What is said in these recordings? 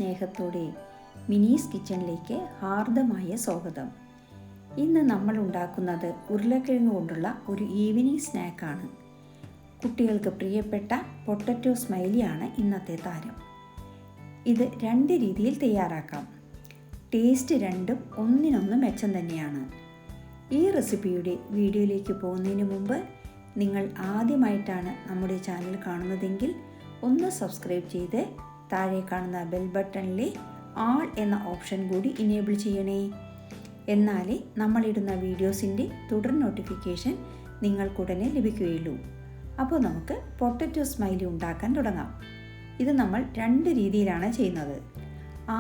സ്നേഹത്തോടെ മിനീസ് കിച്ചണിലേക്ക് ഹാർദമായ സ്വാഗതം. ഇന്ന് നമ്മൾ ഉണ്ടാക്കുന്നത് ഉരുളക്കിഴങ്ങ് കൊണ്ടുള്ള ഒരു ഈവനിങ് സ്നാക്കാണ്. കുട്ടികൾക്ക് പ്രിയപ്പെട്ട പൊട്ടറ്റോ സ്മൈലിയാണ് ഇന്നത്തെ താരം. ഇത് രണ്ട് രീതിയിൽ തയ്യാറാക്കാം. ടേസ്റ്റ് രണ്ടും ഒന്നിനൊന്ന് മെച്ചം തന്നെയാണ്. ഈ റെസിപ്പിയുടെ വീഡിയോയിലേക്ക് പോകുന്നതിന് മുമ്പ് നിങ്ങൾ ആദ്യമായിട്ടാണ് നമ്മുടെ ചാനൽ കാണുന്നതെങ്കിൽ ഒന്ന് സബ്സ്ക്രൈബ് ചെയ്ത് താഴെ കാണുന്ന ബെൽ ബട്ടണിലെ ആൾ എന്ന ഓപ്ഷൻ കൂടി ഇനേബിൾ ചെയ്യണേ. എന്നാലേ നമ്മളിടുന്ന വീഡിയോസിൻ്റെ തുടർ നോട്ടിഫിക്കേഷൻ നിങ്ങൾക്കുടനെ ലഭിക്കുകയുള്ളൂ. അപ്പോൾ നമുക്ക് പൊട്ടറ്റോ സ്മൈലി ഉണ്ടാക്കാൻ തുടങ്ങാം. ഇത് നമ്മൾ രണ്ട് രീതിയിലാണ് ചെയ്യുന്നത്.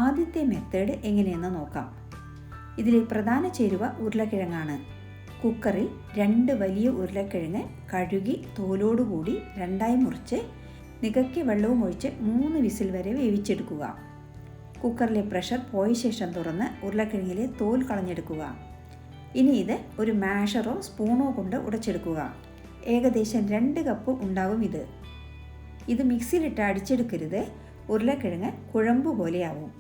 ആദ്യത്തെ മെത്തേഡ് എങ്ങനെയെന്ന് നോക്കാം. ഇതിലെ പ്രധാന ചേരുവ ഉരുളക്കിഴങ്ങാണ്. കുക്കറിൽ 2 വലിയ ഉരുളക്കിഴങ്ങ് കഴുകി തോലോടുകൂടി രണ്ടായി മുറിച്ച് നികയ്ക്ക് വെള്ളവും ഒഴിച്ച് 3 വിസിൽ വരെ വേവിച്ചെടുക്കുക. കുക്കറിലെ പ്രഷർ പോയ ശേഷം തുറന്ന് ഉരുളക്കിഴങ്ങിലെ തോൽ കളഞ്ഞെടുക്കുക. ഇനി ഇത് ഒരു മാഷറോ സ്പൂണോ കൊണ്ട് ഉടച്ചെടുക്കുക. ഏകദേശം 2 കപ്പ് ഉണ്ടാവും ഇത്. ഇത് മിക്സിയിലിട്ട് അടിച്ചെടുക്കരുത്, ഉരുളക്കിഴങ്ങ് കുഴമ്പ് പോലെയാവും.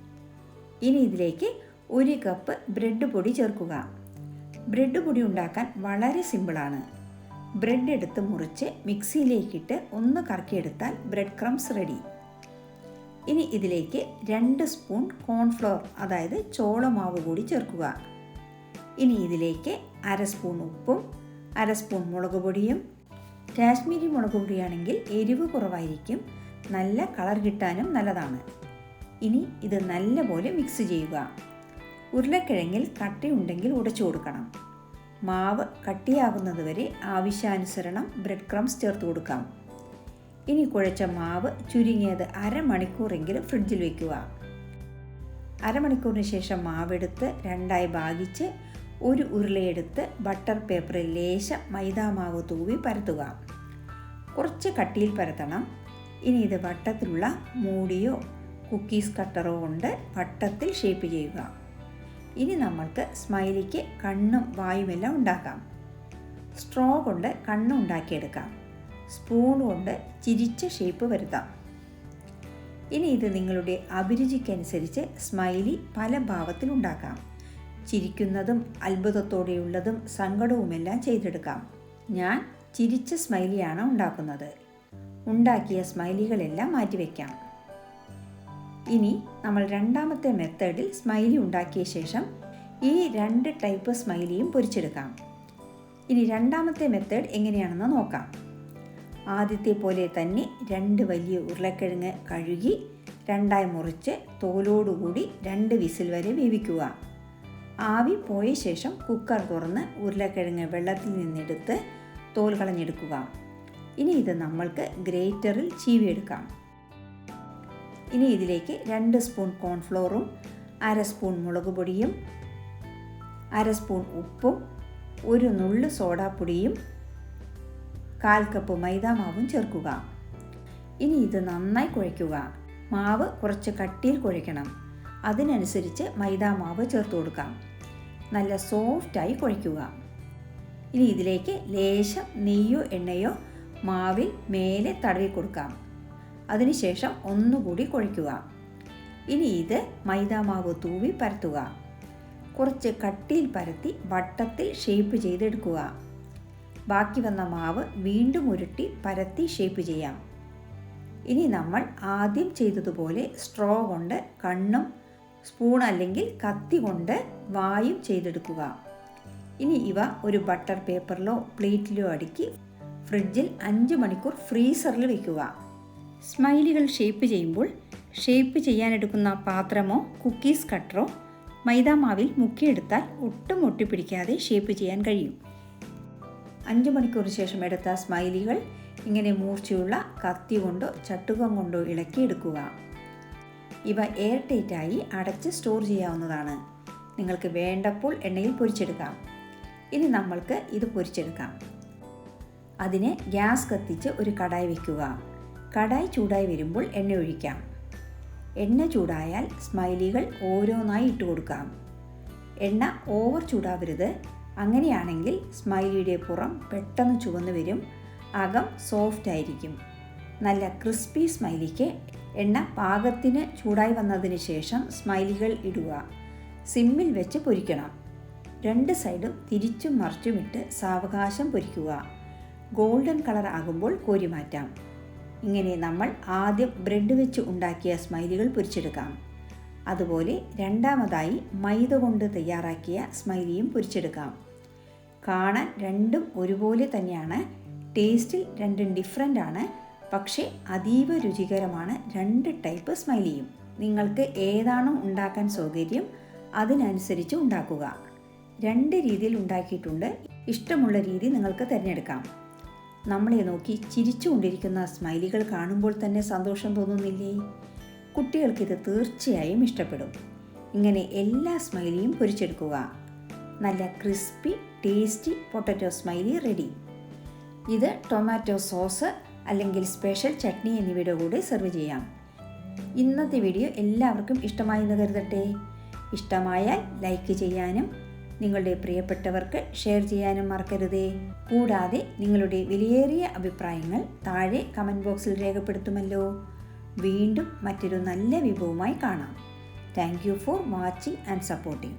ഇനി ഇതിലേക്ക് 1 കപ്പ് ബ്രെഡ് പൊടി ചേർക്കുക. ബ്രെഡ് പൊടി ഉണ്ടാക്കാൻ വളരെ സിമ്പിളാണ്. ബ്രെഡ് എടുത്ത് മുറിച്ച് മിക്സിയിലേക്കിട്ട് ഒന്ന് കറക്കിയെടുത്താൽ ബ്രെഡ് ക്രംസ് റെഡി. ഇനി ഇതിലേക്ക് 2 സ്പൂൺ കോൺഫ്ലവർ അതായത് ചോളമാവ് കൂടി ചേർക്കുക. ഇനി ഇതിലേക്ക് 1/2 സ്പൂൺ ഉപ്പും 1/2 സ്പൂൺ മുളക് പൊടിയും. കാശ്മീരി മുളക് പൊടിയാണെങ്കിൽ എരിവ് കുറവായിരിക്കും, നല്ല കളർ കിട്ടാനും നല്ലതാണ്. ഇനി ഇത് നല്ലപോലെ മിക്സ് ചെയ്യുക. ഉരുളക്കിഴങ്ങിൽ കട്ടിയുണ്ടെങ്കിൽ ഉടച്ചു കൊടുക്കണം. മാവ് കട്ടിയാകുന്നത് വരെ ആവശ്യാനുസരണം ബ്രെഡ് ക്രംസ് ചേർത്ത് കൊടുക്കാം. ഇനി കുഴച്ച മാവ് ചുരുങ്ങിയത് അരമണിക്കൂറെങ്കിലും ഫ്രിഡ്ജിൽ വയ്ക്കുക. അരമണിക്കൂറിന് ശേഷം മാവെടുത്ത് 2ആയി ഭാഗിച്ച് ഒരു ഉരുളയെടുത്ത് ബട്ടർ പേപ്പറിൽ ലേശം മൈദാമാവ് തൂവി പരത്തുക. കുറച്ച് കട്ടിയിൽ പരത്തണം. ഇനി ഇത് വട്ടത്തിലുള്ള മൂടിയോ കുക്കീസ് കട്ടറോ കൊണ്ട് വട്ടത്തിൽ ഷേപ്പ് ചെയ്യുക. ഇനി നമ്മൾക്ക് സ്മൈലിക്ക് കണ്ണും വായുമെല്ലാം ഉണ്ടാക്കാം. സ്ട്രോ കൊണ്ട് കണ്ണ് ഉണ്ടാക്കിയെടുക്കാം. സ്പൂൺ കൊണ്ട് ചിരിച്ച ഷേപ്പ് വരുത്താം. ഇനി ഇത് നിങ്ങളുടെ അഭിരുചിക്കനുസരിച്ച് സ്മൈലി പല ഭാവത്തിൽ ഉണ്ടാക്കാം. ചിരിക്കുന്നതും അത്ഭുതത്തോടെയുള്ളതും സങ്കടവുമെല്ലാം ചെയ്തെടുക്കാം. ഞാൻ ചിരിച്ച സ്മൈലിയാണ് ഉണ്ടാക്കുന്നത്. ഉണ്ടാക്കിയ സ്മൈലികളെല്ലാം മാറ്റിവെക്കാം. ഇനി നമ്മൾ രണ്ടാമത്തെ മെത്തേഡിൽ സ്മൈലി ഉണ്ടാക്കിയ ശേഷം ഈ 2 ടൈപ്പ് സ്മൈലിയും പൊരിച്ചെടുക്കാം. ഇനി രണ്ടാമത്തെ മെത്തേഡ് എങ്ങനെയാണെന്ന് നോക്കാം. ആദ്യത്തെ പോലെ തന്നെ 2 വലിയ ഉരുളക്കിഴങ്ങ് കഴുകി 2ആയി മുറിച്ച് തോലോടുകൂടി 2 വിസിൽ വരെ വേവിക്കുക. ആവി പോയ ശേഷം കുക്കർ തുറന്ന് ഉരുളക്കിഴങ്ങ് വെള്ളത്തിൽ നിന്നെടുത്ത് തോൽ കളഞ്ഞെടുക്കുക. ഇനി ഇത് നമ്മൾക്ക് ഗ്രേറ്ററിൽ ചീവിയെടുക്കാം. ഇനി ഇതിലേക്ക് 2 സ്പൂൺ കോൺഫ്ലോറും 1/2 സ്പൂൺ മുളക് പൊടിയും 1/2 സ്പൂൺ ഉപ്പും 1 നുള്ള് സോഡാപ്പൊടിയും 1/4 കപ്പ് മൈദാമാവും ചേർക്കുക. ഇനി ഇത് നന്നായി കുഴയ്ക്കുക. മാവ് കുറച്ച് കട്ടിയിൽ കുഴയ്ക്കണം. അതിനനുസരിച്ച് മൈദാമാവ് ചേർത്ത് കൊടുക്കാം. നല്ല സോഫ്റ്റായി കുഴയ്ക്കുക. ഇനി ഇതിലേക്ക് ലേശം നെയ്യോ എണ്ണയോ മാവിൽ മേലെ തടവി കൊടുക്കാം. അതിനുശേഷം ഒന്നുകൂടി കുഴയ്ക്കുക. ഇനി ഇത് മൈദാമാവ് തൂവി പരത്തുക. കുറച്ച് കട്ടിയിൽ പരത്തി വട്ടത്തിൽ ഷേപ്പ് ചെയ്തെടുക്കുക. ബാക്കി വന്ന മാവ് വീണ്ടും ഉരുട്ടി പരത്തി ഷേപ്പ് ചെയ്യാം. ഇനി നമ്മൾ ആദ്യം ചെയ്തതുപോലെ സ്ട്രോ കൊണ്ട് കണ്ണും സ്പൂൺ അല്ലെങ്കിൽ കത്തി കൊണ്ട് വായും ചെയ്തെടുക്കുക. ഇനി ഇവ ഒരു ബട്ടർ പേപ്പറിലോ പ്ലേറ്റിലോ അടുക്കി ഫ്രിഡ്ജിൽ 5 മണിക്കൂർ ഫ്രീസറിൽ വയ്ക്കുക. സ്മൈലികൾ ഷേപ്പ് ചെയ്യുമ്പോൾ ഷേപ്പ് ചെയ്യാനെടുക്കുന്ന പാത്രമോ കുക്കീസ് കട്ടറോ മൈദാമാവിൽ മുക്കിയെടുത്താൽ ഒട്ടും ഒട്ടിപ്പിടിക്കാതെ ഷേപ്പ് ചെയ്യാൻ കഴിയും. 5 മണിക്കൂറിന് ശേഷം എടുത്ത സ്മൈലികൾ ഇങ്ങനെ മൂർച്ചയുള്ള കത്തി കൊണ്ടോ ചട്ടുകം കൊണ്ടോ ഇളക്കിയെടുക്കുക. ഇവ എയർ ടൈറ്റായി അടച്ച് സ്റ്റോർ ചെയ്യാവുന്നതാണ്. നിങ്ങൾക്ക് വേണ്ടപ്പോൾ എണ്ണയിൽ പൊരിച്ചെടുക്കാം. ഇനി നമ്മൾക്ക് ഇത് പൊരിച്ചെടുക്കാം. അതിന് ഗ്യാസ് കത്തിച്ച് ഒരു കടായി വയ്ക്കുക. കടായി ചൂടായി വരുമ്പോൾ എണ്ണ ഒഴിക്കാം. എണ്ണ ചൂടായാൽ സ്മൈലികൾ ഓരോന്നായി ഇട്ട് കൊടുക്കാം. എണ്ണ ഓവർ ചൂടാവരുത്. അങ്ങനെയാണെങ്കിൽ സ്മൈലിയുടെ പുറം പെട്ടെന്ന് ചുവന്നു വരും, അകം സോഫ്റ്റ് ആയിരിക്കും. നല്ല ക്രിസ്പി സ്മൈലിക്ക് എണ്ണ പാകത്തിന് ചൂടായി വന്നതിന് ശേഷം സ്മൈലികൾ ഇടുക. സിമ്മിൽ വെച്ച് പൊരിക്കണം. 2 സൈഡും തിരിച്ചും മറിച്ചുമിട്ട് സാവകാശം പൊരിക്കുക. ഗോൾഡൻ കളർ ആകുമ്പോൾ കോരി മാറ്റാം. ഇങ്ങനെ നമ്മൾ ആദ്യം ബ്രെഡ് വെച്ച് ഉണ്ടാക്കിയ സ്മൈലികൾ പൊരിച്ചെടുക്കാം. അതുപോലെ രണ്ടാമതായി മൈദ കൊണ്ട് തയ്യാറാക്കിയ സ്മൈലിയും പൊരിച്ചെടുക്കാം. കാണാൻ രണ്ടും ഒരുപോലെ തന്നെയാണ്. ടേസ്റ്റിൽ രണ്ടും ഡിഫറൻ്റ് ആണ്. പക്ഷേ അതീവ രുചികരമാണ് 2 ടൈപ്പ് സ്മൈലിയും. നിങ്ങൾക്ക് ഏതാണോ ഉണ്ടാക്കാൻ സൗകര്യം അതിനനുസരിച്ച് ഉണ്ടാക്കുക. 2 രീതിയിൽ ഉണ്ടാക്കിയിട്ടുണ്ട്. ഇഷ്ടമുള്ള രീതി നിങ്ങൾക്ക് തിരഞ്ഞെടുക്കാം. നമ്മളെ നോക്കി ചിരിച്ചുകൊണ്ടിരിക്കുന്ന സ്മൈലികൾ കാണുമ്പോൾ തന്നെ സന്തോഷം തോന്നുന്നില്ലേ? കുട്ടികൾക്കിത് തീർച്ചയായും ഇഷ്ടപ്പെടും. ഇങ്ങനെ എല്ലാ സ്മൈലിയും പൊരിച്ചെടുക്കുക. നല്ല crispy tasty potato smiley ready. ഇത് ടൊമാറ്റോ സോസ് അല്ലെങ്കിൽ സ്പെഷ്യൽ ചട്നി എന്നിവയുടെ കൂടെ സെർവ് ചെയ്യാം. ഇന്നത്തെ വീഡിയോ എല്ലാവർക്കും ഇഷ്ടമായി എന്ന് കരുതട്ടെ. ഇഷ്ടമായാൽ ലൈക്ക് ചെയ്യാനും നിങ്ങളുടെ പ്രിയപ്പെട്ടവർക്ക് ഷെയർ ചെയ്യാനും മറക്കരുതേ. കൂടാതെ നിങ്ങളുടെ വിലയേറിയ അഭിപ്രായങ്ങൾ താഴെ കമൻറ്റ് ബോക്സിൽ രേഖപ്പെടുത്തുമല്ലോ. വീണ്ടും മറ്റൊരു നല്ല വിഭവമായി കാണാം. Thank you for watching and supporting.